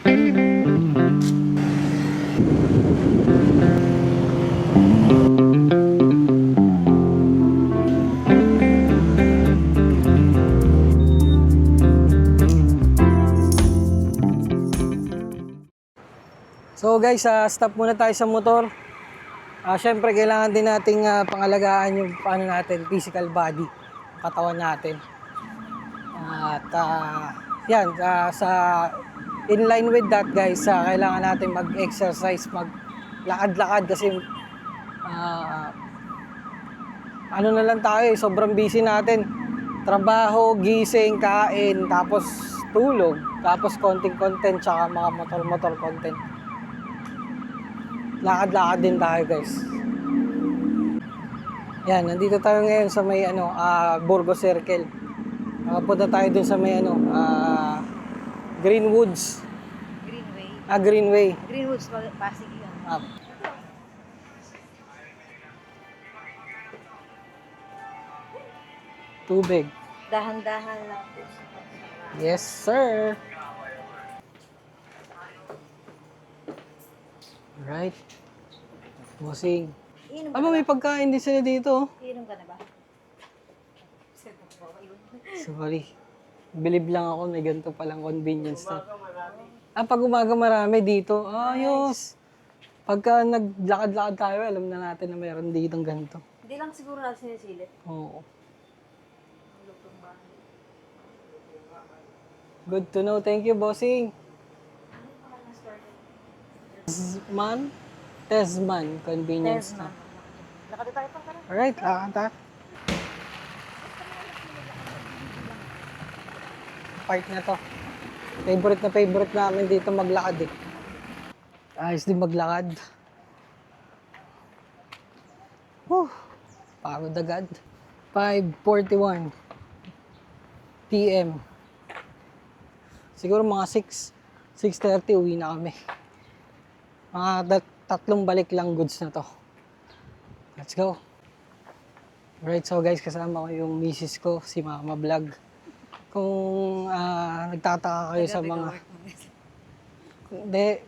So guys, stop muna tayo sa motor. Syempre kailangan din nating pangalagaan yung paano natin, physical body, katawan natin. At yan, sa in line with that guys, kailangan natin mag-exercise, maglakad-lakad kasi ano na lang tayo, sobrang busy natin. Trabaho, gising, kain, tapos tulog, tapos konting content, tsaka mga motor-motor content. Lakad-lakad din tayo guys. Yan, nandito tayo ngayon sa may Burgos Circle. Punta tayo dun sa may Greenwoods. Greenway. Greenway. Greenwoods, Pasig yun. Tubig. Dahan-dahan lang. Yes, sir. Right. Bossing. Inom Aba, may pagkain din sila dito. Inom ka na ba? Sorry. Bilib lang ako, may ganito palang convenience na. Pag umaga marami dito. Ayos. Pagka naglakad-lakad tayo, alam na natin na mayroon ditong ganito. Hindi lang siguro natin sinisilip. Oo. Good to know. Thank you, bossing. Tesman Convenience Tesman. Store. Lakad tayo pa pala. Alright, lakad tayo. Part na to. Favorite namin dito maglakad eh. Ayos din maglakad. Whew, pagod agad. 5:41 PM. Siguro mga 6:30 uwi na kami. Mga tatlong balik lang goods na to. Let's go. Alright, so guys, kasama ko yung misis ko, si Mama Vlog. Kung nagtataka kayo sa mga...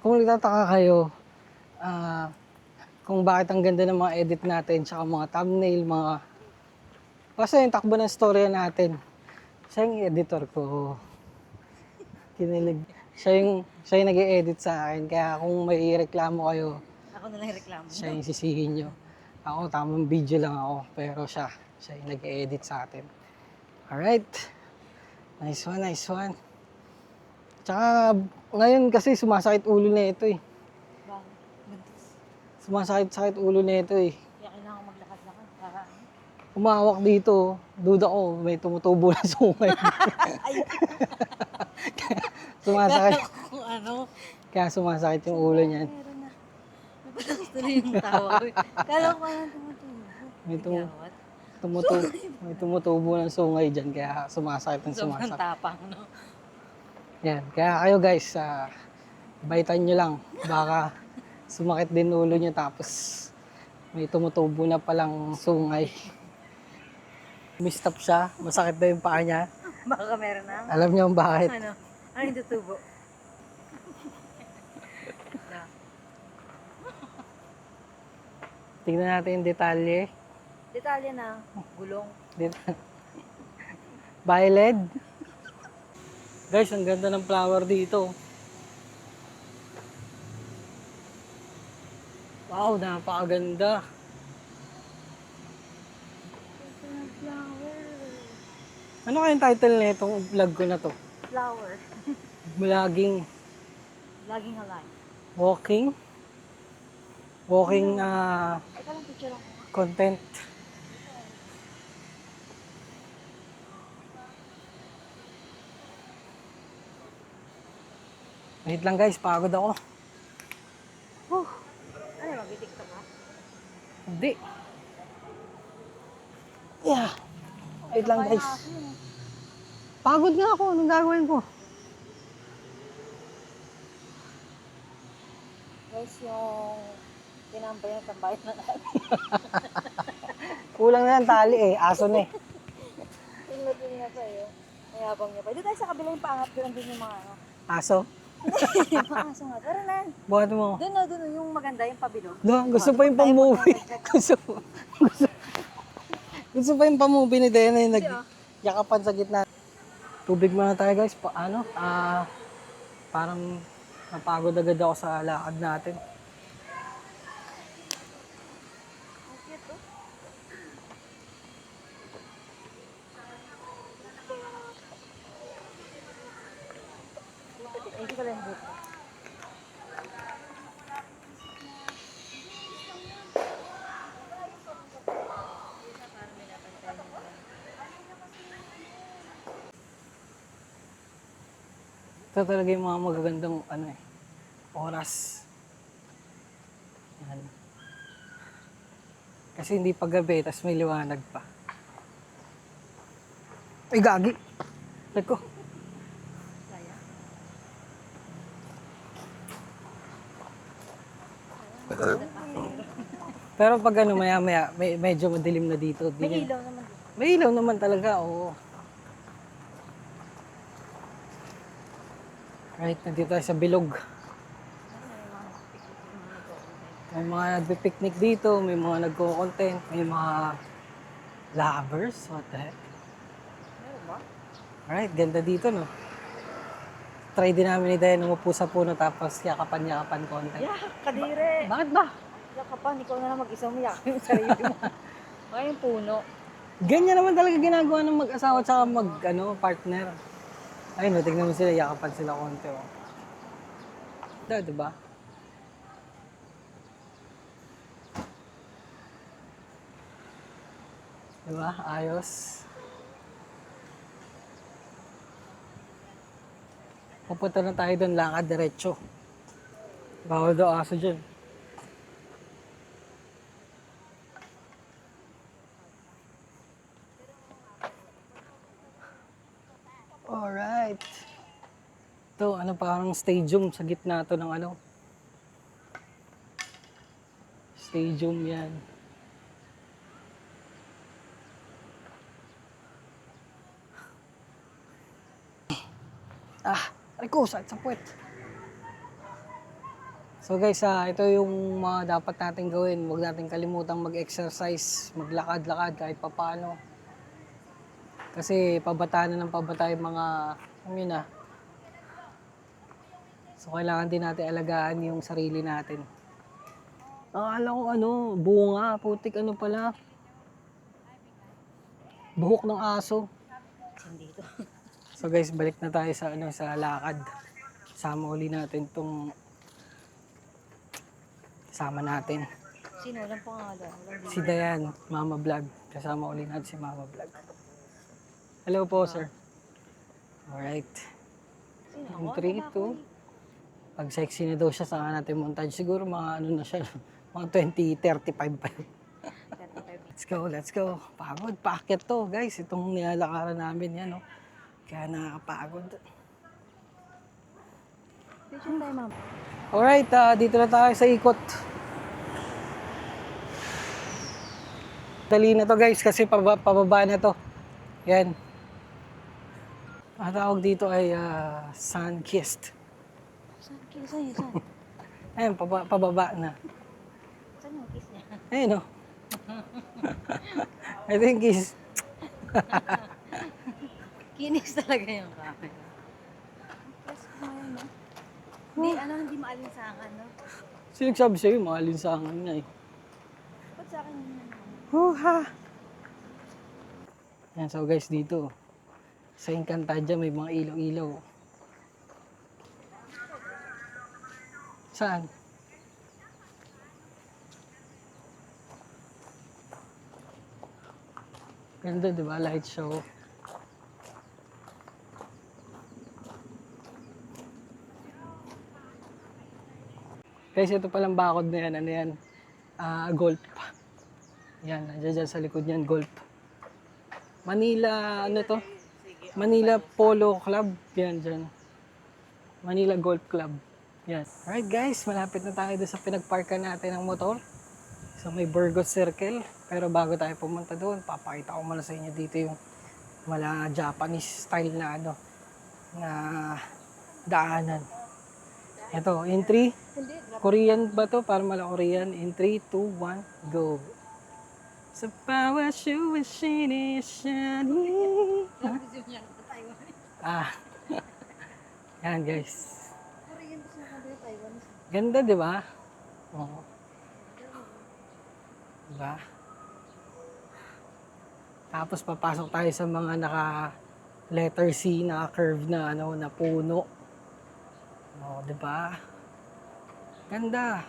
Kung nagtataka kayo kung bakit ang ganda ng mga edit natin, tsaka mga thumbnail, mga... Basta yung takbo ng storya natin. Siya yung editor ko. Kinilig. Siya yung nag-i-edit sa akin. Kaya kung may reklamo kayo, Ako na lang reklamo. siya yung sisihin nyo. Ako, tamang video lang ako. Pero siya yung nag-i-edit sa atin. Alright. Nice one, nice one. Tsaka, ngayon kasi sumasakit ulo na ito eh. Bakit? Sumasakit ulo na ito eh. Kaya kailangan maglakad-lakad para Umawak dito, duda ko, may tumutubo na sungay. Sumasakit. kung ano. Kaya sumasakit yung ulo niyan. Meron na. Napatakas tuloy yung tawa ko. Kala ko parang tumutubo. May tumutubo ng sungay dyan, kaya sumasakit ng Sobrang sumasakit. tapang, no? Yan, kaya kayo guys, baitan nyo lang. Baka sumakit din ulo nyo tapos may tumutubo na palang sungay. Mistap siya, masakit na yung paa niya. Baka meron na. Alam niyo kung bakit. Ano? Ano yung tutubo? Tingnan natin yung detalye. Detalye na gulong. Violet. Guys, ang ganda ng flower dito. Wow, napakaganda. Ano kayang title na itong vlog ko na to? Flower. Vlogging. Laging alive. Walking. Ito lang picture ako. Content. Wait lang guys, pagod ako. Ano, mag-tiktok ka? Hindi. Yeah. Wait lang guys. Pagod nga ako. Anong gagawin ko? Guys, yung tinambay na tambayad na natin. Kulang na ng tali eh. Aso na eh. Tingnan niya sa'yo. Mayabang niya pa. Dito tayo sa kabila yung pangat. Doon din yung mga ano. Aso? Maaso nga. Tara na. Buhat mo. Doon o, yung maganda, yung pabilog. Gusto pa yung pang-movie. gusto, gusto pa yung pang-movie ni Dena yung nagyakapan sa gitna. Tubig muna tayo guys. Parang napagod agad ako sa lakad natin. Hindi ko lang buto. Ito talaga yung mga magagandang oras. Yan. Kasi hindi pa gabi, tas may liwanag pa. Ay, gagi! Nako. Pero pag maya-maya, medyo madilim na dito. May ilaw naman dito. May ilaw naman talaga, oo. Right, nandito tayo sa bilog. May mga nagpe-picnic dito, may mga nagko-content, may mga lovers, what the heck. Meron ba? Alright, ganda dito, no? Try din namin ni Dayan umupo sa puno tapos yakapan content. Yeah, kadire. Bakit ba? Yakapan, ikaw na lang mag-isa mo yakap yung sarili mo. Baka yung puno. Ganyan naman talaga ginagawa ng mag-asawa at partner. Ayun, no, tignan mo sila, yakapan sila konti, oh. Diba? Diba? Ayos. Pupunta na tayo doon, lakad diretso. Bawal daw aso dyan. Alright. Ito, parang stadium sa gitna to ng stadium yan. Aray sakit sa puwet. So guys, ito yung mga dapat natin gawin. Huwag natin kalimutang mag-exercise, maglakad-lakad kahit papaano. Kasi pabata na ng pabata yung mga, So kailangan din natin alagaan yung sarili natin. Akala ko bunga, putik pala. Buhok ng aso. Dito. So guys, balik na tayo sa sa lakad. Sama uli natin tong kasama natin. Sino? Walang pangalan. Walang Si Dayan, Mama Vlog. Kasama uli natin si Mama Vlog. Hello po, sir. Alright. Sino? Yung 3, 2. Pag sexy na daw siya, saka natin montage. Siguro mga na siya, mga 20, 35 pa yun. 35. Let's go. Pagod, paakyat to, guys. Itong nilalakaran namin yan, Kaya nakakapagod. Picture tayo, ma'am. Alright, dito na tayo sa ikot. Dali na to guys kasi pababa na to. Yan. Ang tawag dito ay sun-kissed. Saan yun? Saan? Ayun, pababa na. Saan yung kiss niya? Ayun I think is Kinis talaga yung camera. Kiss ko ngayon, no? Hindi maalinsangan, no? sinagsabi sa'yo, maalinsangan nga eh. Ba't sa akin yun? Huha! Yan, so guys, dito. Sa Encantadia may mga ilaw-ilaw. Saan? Ganda, di ba? Light show. Guys, ito palang bakod na yan. Ano yan? Golf. Yan, nandiyan dyan sa likod niyan, golf. Manila, to? Manila Polo Club. Yan, dyan. Manila Golf Club. Yan. Alright guys, malapit na tayo doon sa pinagparkan natin ng motor. So may Burgos Circle. Pero bago tayo pumunta doon, papakita ko muna sa inyo dito yung wala Japanese style na na daanan. Ito, in 3. Hindi, grab. Korean ba to? Para mala Korean. In 3, 2, 1, go. Sa bawat suwashini shani. Grab gusto niya sa Taiwan. Ah, yan guys. Korean gusto niya sa Taiwan. Ganda, di ba? Oo. Diba? Tapos papasok tayo sa mga naka letter C na curve na ano na puno. Oh, 'di ba? Ganda.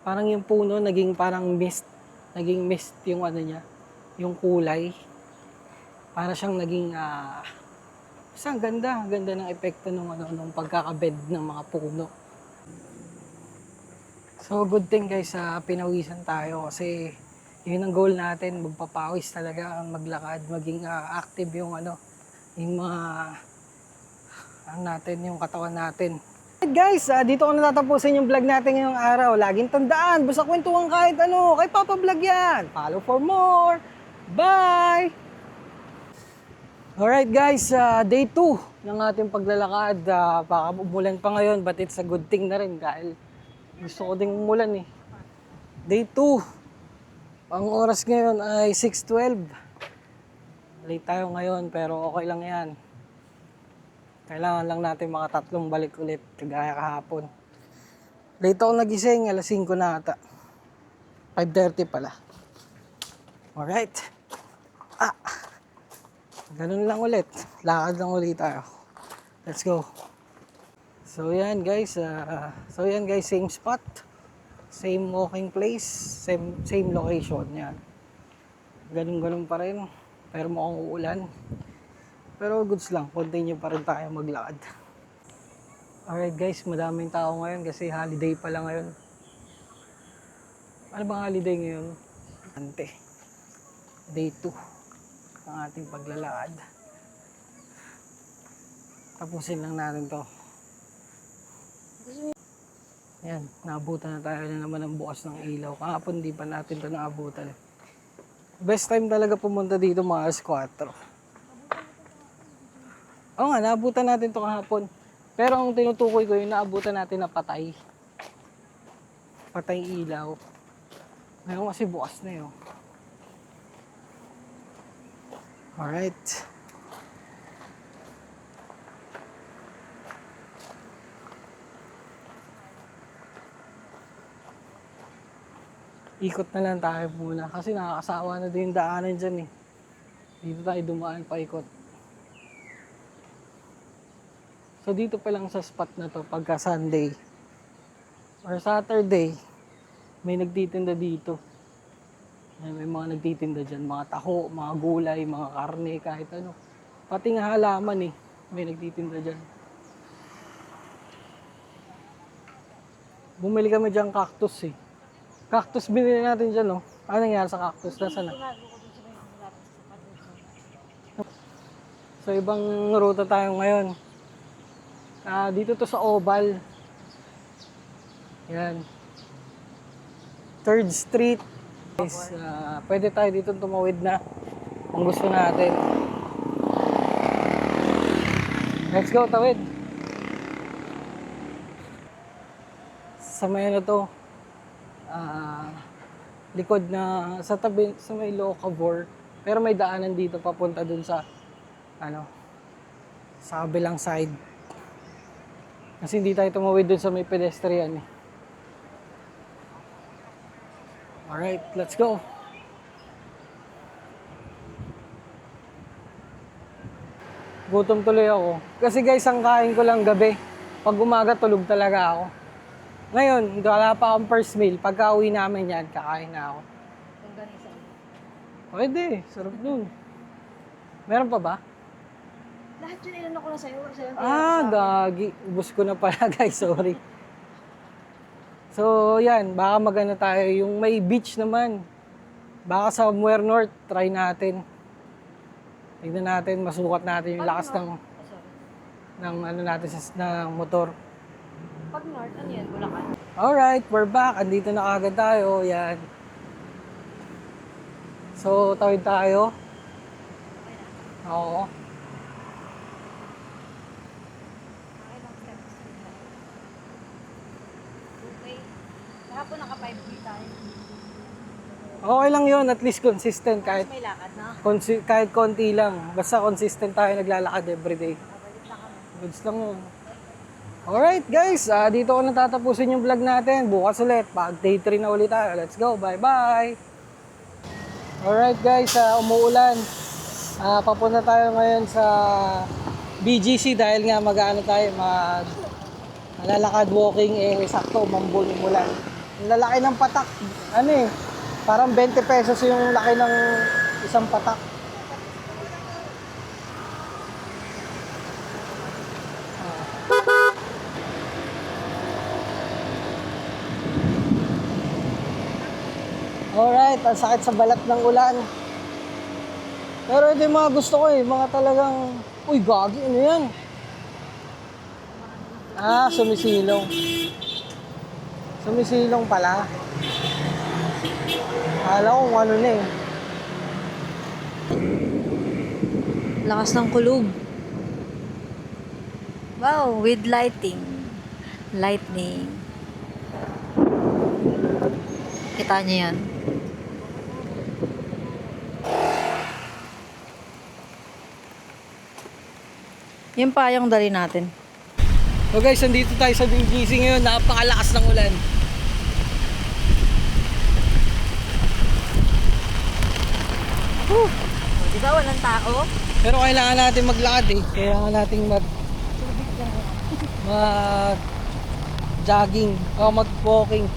Parang yung puno naging parang mist, naging mist yung ano niya, yung kulay. Para siyang naging isang ganda, ganda ng epekto ng ano nung pagkakabed ng mga puno. So good thing guys, pinawisan tayo kasi yun ang goal natin, magpapawis talaga ang maglakad, maging active yung ano, yung mga ang natin, yung katawan natin. Alright guys, dito ko natatapusin yung vlog natin ngayong araw. Laging tandaan, basta kwentuhan kahit ano, kay Papa Vlog yan. Follow for more. Bye! Alright guys, day 2 ng ating paglalakad. Baka umulan pa ngayon, but it's a good thing na rin dahil gusto ko ding umulan eh. Day 2. Ang oras ngayon ay 6:12. Late tayo ngayon pero okay lang yan. Kailangan lang natin mga 3 balik ulit kagaya kahapon. Late ako nagising, alas 5 na ata. 5:30 pala. Alright. Ganun lang ulit. Lakad lang ulit tayo. Let's go. So yan guys, same spot. Same walking place, same location yan. Ganun pa rin. Pero mukhang uulan. Pero goods lang, continue pa rin tayo maglakad. Alright guys, madaming tao ngayon kasi holiday pala ngayon. Ano bang holiday ngayon? Ante. Day 2 ng ating paglalakad. Tapusin lang natin to. Yan, naabutan na tayo na naman ng bukas ng ilaw. Kahapon di pa natin to naabutan. Best time talaga pumunta dito mga alas 4. Oo nga, naabutan natin to kahapon. Pero ang tinutukoy ko yung naabutan natin na patay. Patay ilaw. Ngayon kasi bukas na yun. Alright. Ikot na lang tayo muna kasi nakakasawa na din yung daanan dyan eh. Dito tayo dumaan paikot. So dito pa lang sa spot na to pagka Sunday or Saturday may nagtitinda dito. May mga nagtitinda dyan, mga taho, mga gulay, mga karne, kahit ano. Pati nga halaman eh, may nagtitinda dyan. Bumili kami dyan cactus eh. Cactus binili natin dyan, no? Ano nangyari sa cactus? Nasaan na? So, ibang ruta tayo ngayon. Dito to sa Oval. Yan. 3rd Street. Guys, pwede tayo dito tumawid na kung gusto natin. Let's go, tawid. Sa may ano to, likod na sa tabi sa may Locavor, pero may daanan dito papunta dun sa ano sa kabilang side kasi hindi tayo tumawid dun sa may pedestrian eh. Alright, let's go. Gutom tuloy ako kasi guys ang kain ko lang gabi, pag umaga tulog talaga ako. Ngayon, wala pa akong first meal. Pagka uwi namin yan, kakain na ako. Longganisa. Pwede, sarap nun. Meron pa ba? Lahat yun inano ko na sa'yo. Gagi. Ubus ko na pala guys, sorry. So, yan. Baka magana tayo. Yung may beach naman. Baka sa Muir North, try natin. Tignan natin, masukat natin yung lakas ng ano natin ng motor. Pag north, ano yan? Bulacan? Alright, we're back. Andito na kagad tayo. Yan. So, tawid tayo. Oo. Kahapon naka 5K tayo. Okay lang yun, at least consistent kahit May lakad na. kahit konti lang. Basta consistent tayo naglalakad everyday. Balik na kami. Goods lang yun. Alright guys, dito ko na tatapusin yung vlog natin. Bukas ulit, pag day 3 na ulit tayo. Let's go, bye bye! Alright guys, umuulan. Papunta tayo ngayon sa BGC dahil nga mag-ano tayo, lalakad walking, sakto, mambul yung ulan. Ang lalaki ng patak, parang 20 pesos yung laki ng isang patak. Alright, ang sakit sa balat ng ulan. Pero ito yung mga gusto ko mga talagang, uy gagi, ano yan? Sumisilong. Sumisilong pala. Akala ko kung ano na Lakas ng kulog. Wow, with lighting. Lightning. Kita niyo yan? Yung payong dali natin. So guys, nandito tayo sa BGC ngayon. Napakalakas ng ulan. Di ba walang tao? Pero kailangan natin maglakad Kailangan natin mag jogging o mag walking.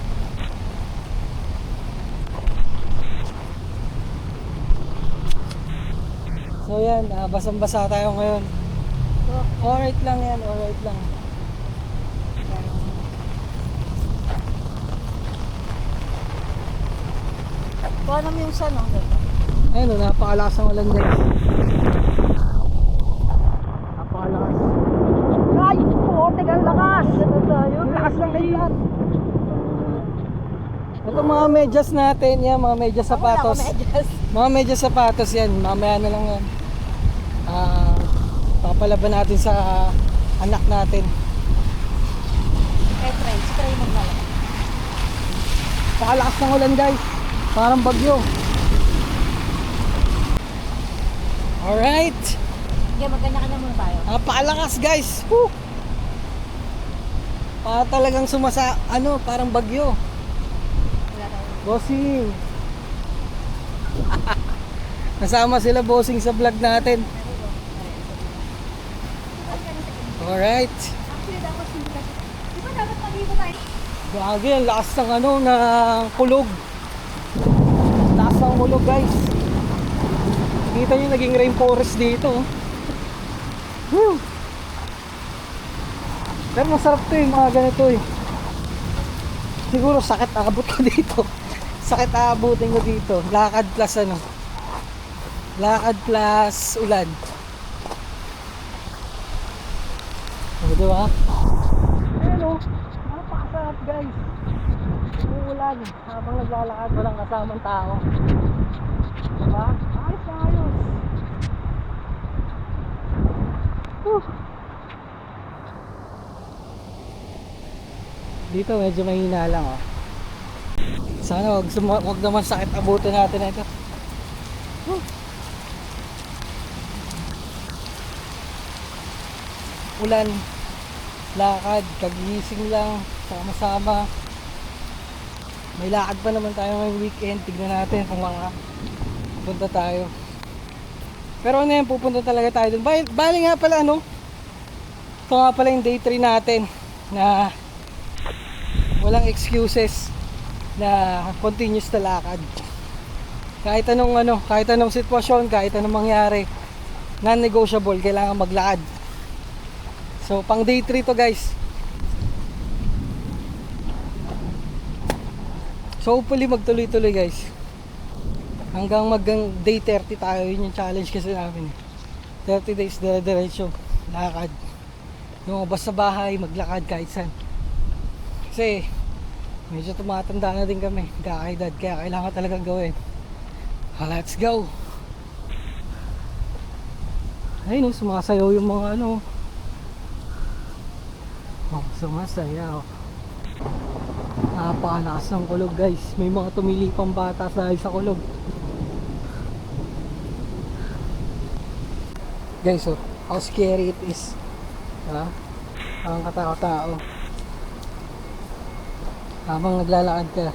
So yan, basang-basa tayo ngayon. Alright lang yan, alright lang. Paano mo yung sun? Ayun napakalakas ng ulan guys. Napakalakas. Ay! Putik ang lakas! Lakas ng kailan. Ito mga medyas natin, yan, mga medyas sapatos. Mga medyas sapatos yan, mamaya na lang yan. Papalaban natin sa anak natin. Try maglalakad. Napakalakas ng ulan guys. Parang bagyo. Alright. Okay, magkanya-kanya muna tayo. Napakalakas guys. Woo! Talagang parang bagyo. Wala tayo. Bossing. Nasama sila bossing sa vlog natin. Alright. Actually, dapat hindi kasi. Di ba dapat mag-iba tayo? Gagi, ang lakas ng ng kulog. Lakas ng kulog guys. Kita nyo naging rainforest dito. Woo! Pero masarap to mga ganito Siguro sakit aabot ko dito. Sakit aabutin ko dito. Lakad plus Lakad plus ulan. Diba? Ayun napakasarap guys. Umuulan habang naglalakad, walang kasamang tao. Diba? Ayos na ayos. Dito medyo mahina lang Sana wag naman sakit abutin natin ito. Ulan, lakad, kagising lang, sama-sama. May lakad pa naman tayo ngayong weekend. Tignan natin kung punta tayo. Pero ano yan, pupunta talaga tayo dun. Bali nga pala ito nga pala yung day 3 natin na walang excuses na continuous na lakad. Kahit anong sitwasyon, kahit anong mangyari, non-negotiable, kailangan maglakad. So pang day 3 to guys. So hopefully magtuloy-tuloy guys. Hanggang day 30 tayo, yun yung challenge kasi namin. 30 days dire-diretso, lakad. Lumabas sa bahay, maglakad kahit saan. Kasi medyo tumatanda na din kami, kakaedad, kaya kailangan talagang gawin. Let's go. Ayun sumasayaw yung mga sumasayaw. Napakalakas ng kulog guys. May mga tumilipang bata dahil sa kulog. Guys, so how scary it is. Ha? Ang katao-tao. Habang naglalakad ka,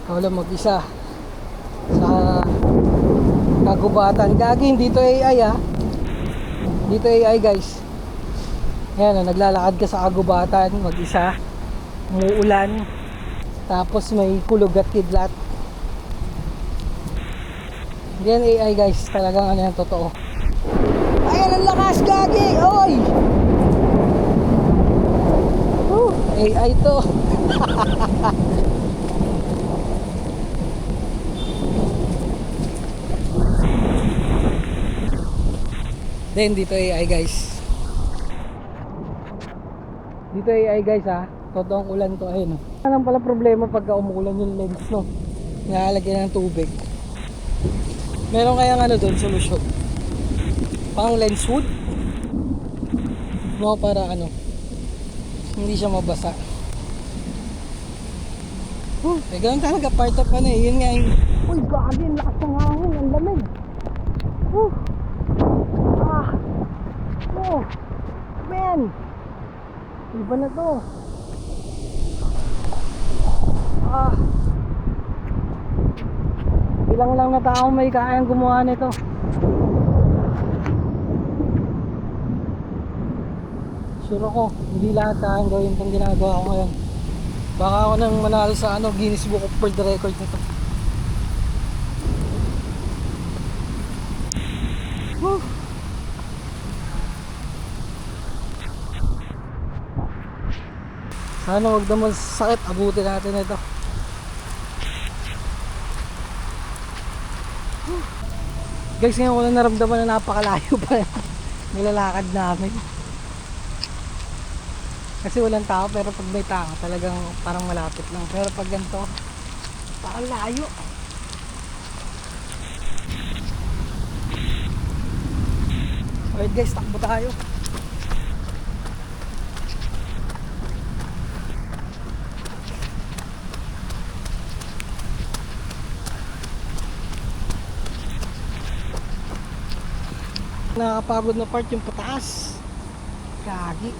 ikaw lang mag-isa sa kagubatan. Gagi, dito AI ha. Dito AI guys. Ayan, naglalakad ka sa kagubatan, mag-isa. Umuulan. Tapos may kulog at kidlat. Hindi yan AI guys. Talagang ano yan, totoo. Ayan ang lakas, gagi! Oy! AI to. Then dito AI guys. Dito AI guys ha. Totoong ulan to, ayun. Ano pala problema pagka umuulan yung lens, no? Nilalagyan ng tubig. Meron kayang ano doon, solusyon? Pang lens hood? No, para ano, hindi siya mabasa. Ganun talaga, part of ano eh. Yun nga yung, uy, gagi, ang lakas ng hangin, ang lamig. Oh, man. Iba na to. Ilang lang na tao may kayang gumawa nito. Sure ako, hindi lahat kayang gawin itong ginagawa ko ngayon. Baka ako nang manalo sa ano, Guinness Book of World Record nito. Sana wag naman sakit, abutin natin ito. Guys, ngayon ko lang naramdaman na napakalayo pa nilalakad namin. Kasi walang tao, pero pag may tao talagang parang malapit lang. Pero pag ganito, parang layo. Alright guys, takbo tayo. Nakakapagod na part yung pataas. Gagi.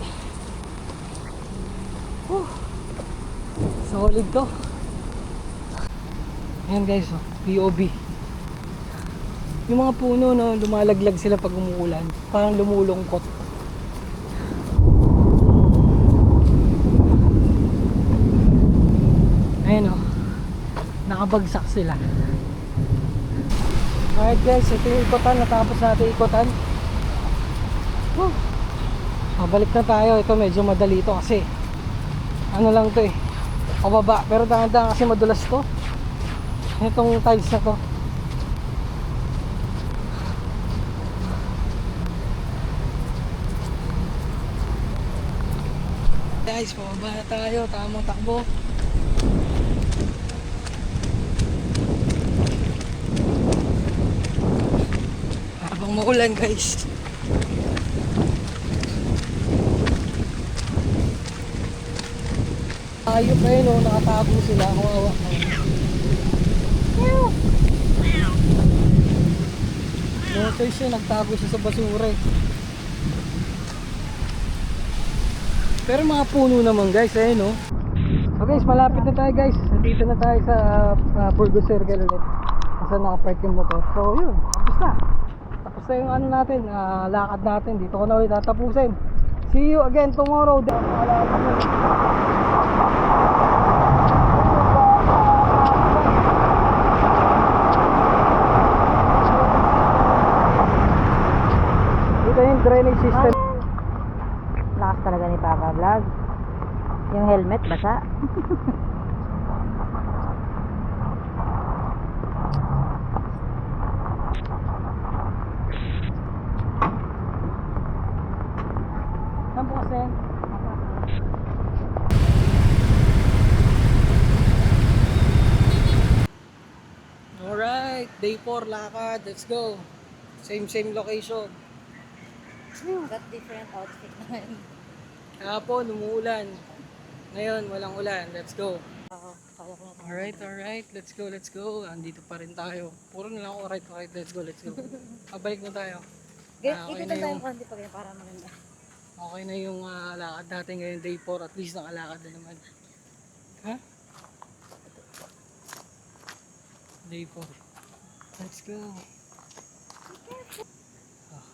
Solid to. Ayan guys, oh, POV. Yung mga puno, no, lumalaglag sila pag umuulan. Parang lumulungkot. Ayan, oh, nakabagsak sila. Alright guys, ito yung ikotan. Natapos natin ikotan. Balik na tayo. Ito medyo madali to kasi ano lang to eh, pababa. Pero dahan-dahan kasi madulas to. Itong tiles na to. Guys, pababa na tayo. Tamang takbo. Habang maulan guys. Ayok kayo, no, nakatago sila. Kawawa. No choice siya, nagtago siya sa basura eh. Pero mga puno naman guys, eh no. So guys, malapit na tayo guys. Dito na tayo sa Burgos Circle ulit. Kasi nakapark yung motor. So yun, tapos na. Tapos na yung ano natin, lakad natin. Dito ko na ulit tatapusin. See you again tomorrow. Ito yung drainage system. Lakas talaga ni Papa Vlog. Yung helmet, basa. Saan po kasi? Alright, day 4 lakad. Let's go. Same location. Got different outfit naman. Kahapon, umuulan. Ngayon, walang ulan. Let's go. Alright. Let's go, let's go. Andito pa rin tayo. Puro na lang ako, alright, let's go, let's go. Balik na tayo. Okay Ikot na lang tayo yung, konti pa ganyan para maganda. okay na yung lakad natin ngayon, day 4. At least nakalakad na naman. Ha? Day 4. Let's go. Ah.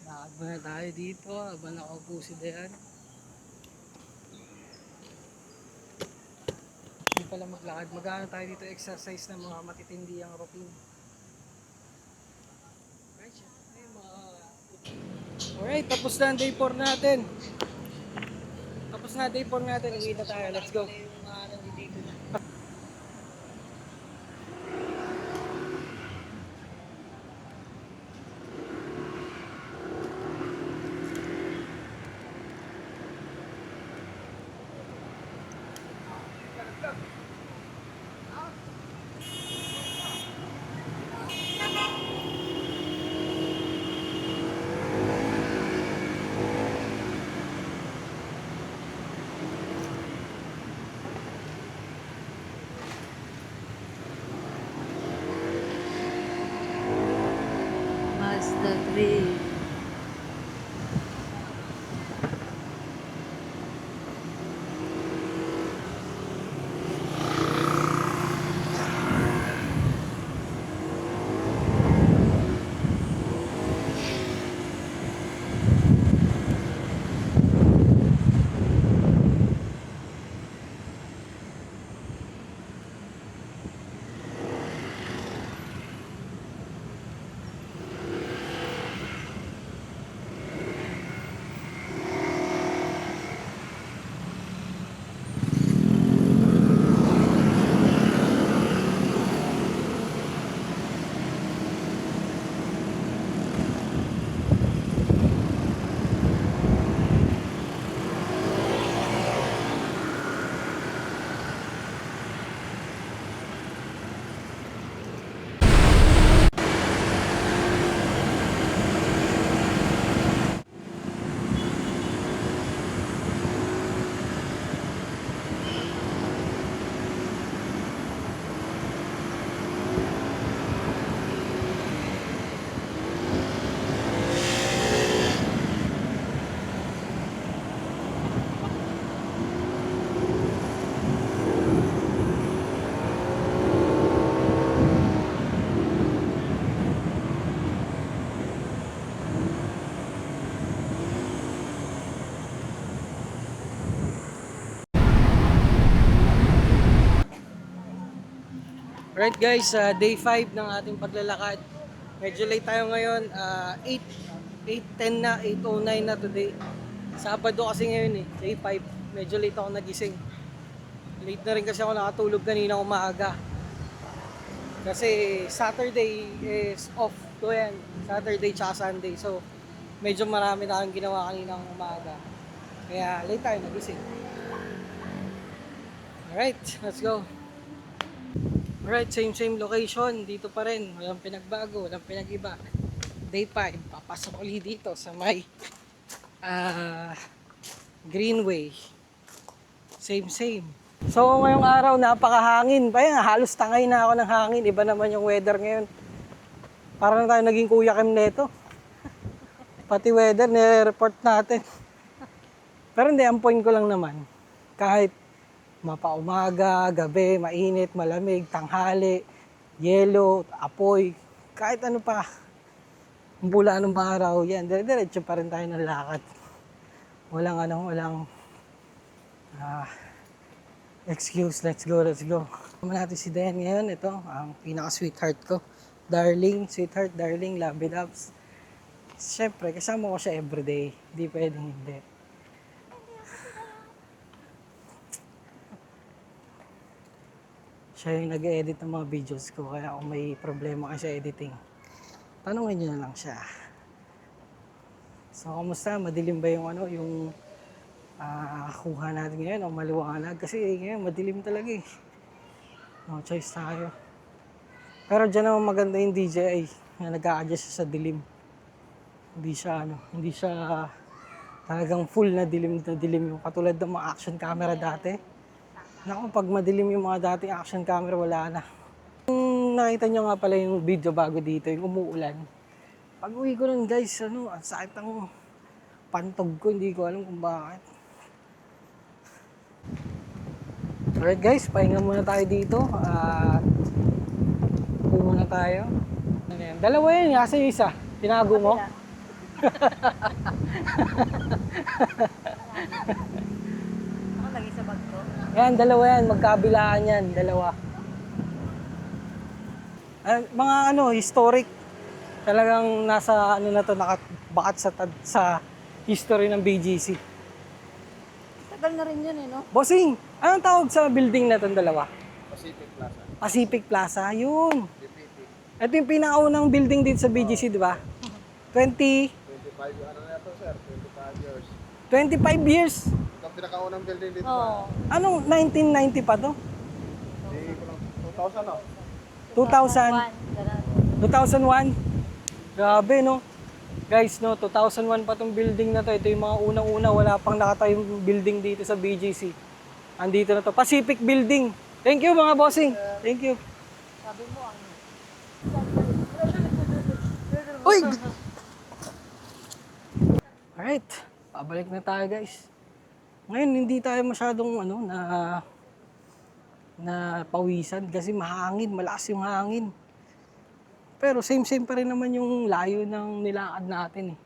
Lakad muna tayo dito habang nakaupo si Dayan. Hindi pala maglakad. Mag-ano tayo dito exercise na mga matitindi ang routine. Alright, tapos na ang day 4 natin. Tapos na day 4 natin. Uwi na tayo. Let's go. Mazda 3. Alright guys, day 5 ng ating paglalakad. Medyo late tayo ngayon, 8:10 na, 8:09 na today. Sabado kasi ngayon day 5. Medyo late ako nagising. Late na rin kasi ako nakatulog kanina umaga. Kasi Saturday is off ko yan. Saturday tsaka Sunday. So, medyo marami na akong ginawa kaninang umaga. Kaya late tayo nagising. Alright, let's go. Alright, same location. Dito pa rin. Walang pinagbago, walang pinag-iba. Day 5, papasok ulit dito sa may Greenway. Same. So ngayong araw napakahangin. Kaya halos tangay na ako ng hangin. Iba naman yung weather ngayon. Para na tayo naging Kuya Kim neto. Pati weather nire-report natin. Pero hindi, ang point ko lang naman. Kahit mapaumaga, gabi, mainit, malamig, tanghali, yelo, apoy, kahit ano pa. Mula anong araw, yan, dire-diretso pa rin tayo ng lakad. Walang excuse, let's go. Kasama natin si Dayan ngayon, ito, ang pinaka-sweetheart ko. Darling, sweetheart, darling, love loves. Siyempre, kasama ko siya everyday, hindi pwedeng hindi. Siya yung nag-edit ng mga videos ko, kaya kung may problema ka sa editing, tanungin nyo na lang siya. So, kamusta? Madilim ba yung kuha natin ngayon o maliwanag? Kasi ngayon madilim talaga eh. No choice tayo. Pero dyan naman maganda yung DJI na nag-a-adjust sa dilim. Hindi siya talagang full na dilim yung katulad ng mga action camera dati. Naku, pag madilim yung mga dating action camera, wala na. Kung nakita nyo nga pala yung video bago dito, yung umuulan. Pag uwi ko nun guys, ang sakit ng pantog ko, hindi ko alam kung bakit. Alright guys, pahinga muna tayo dito. At uwi muna tayo. Ano yan? Dalawa yan, kasi isa. Tinago mo? Ako lagi sa bag ko. Yan, dalawa yan. Magkabilaan yan, dalawa. Mga historic. Talagang nasa na to, nakabakat sa history ng BGC. Tagal na rin yun eh, no? Bossing, anong tawag sa building na itong dalawa? Pacific Plaza. Pacific Plaza, yun. Ito yung pinakaunang building dito sa BGC, di ba? 25, ano na ito sir? 25 years. 25 years. Ito ang pinakaunang building dito. Oo. Anong 1990 pa to? Hindi ko lang, 2000 no? 2000? 2001? Grabe, no? Guys, no, 2001 pa tong building na to. Ito yung mga unang-una, wala pang nakatayong building dito sa BGC. Andito na to, Pacific Building. Thank you mga bossing. Thank you. Sabi mo ang... Uy! Alright, pabalik na tayo guys. Ngayon, hindi tayo masyadong na pawisan kasi mahangin, malakas yung hangin. Pero same pa rin naman yung layo ng nilakad natin eh.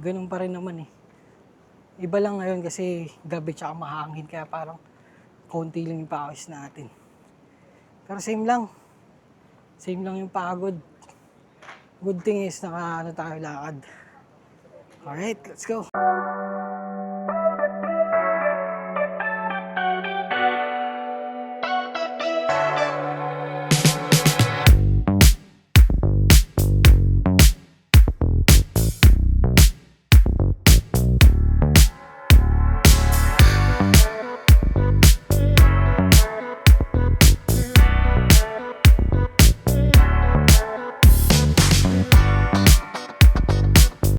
Ganun pa rin naman eh. Iba lang ngayon kasi gabi tsaka mahangin kaya parang konti lang yung pawis natin. Pero same lang. Same lang yung pagod. Good thing is tayo lakad. Alright, let's go.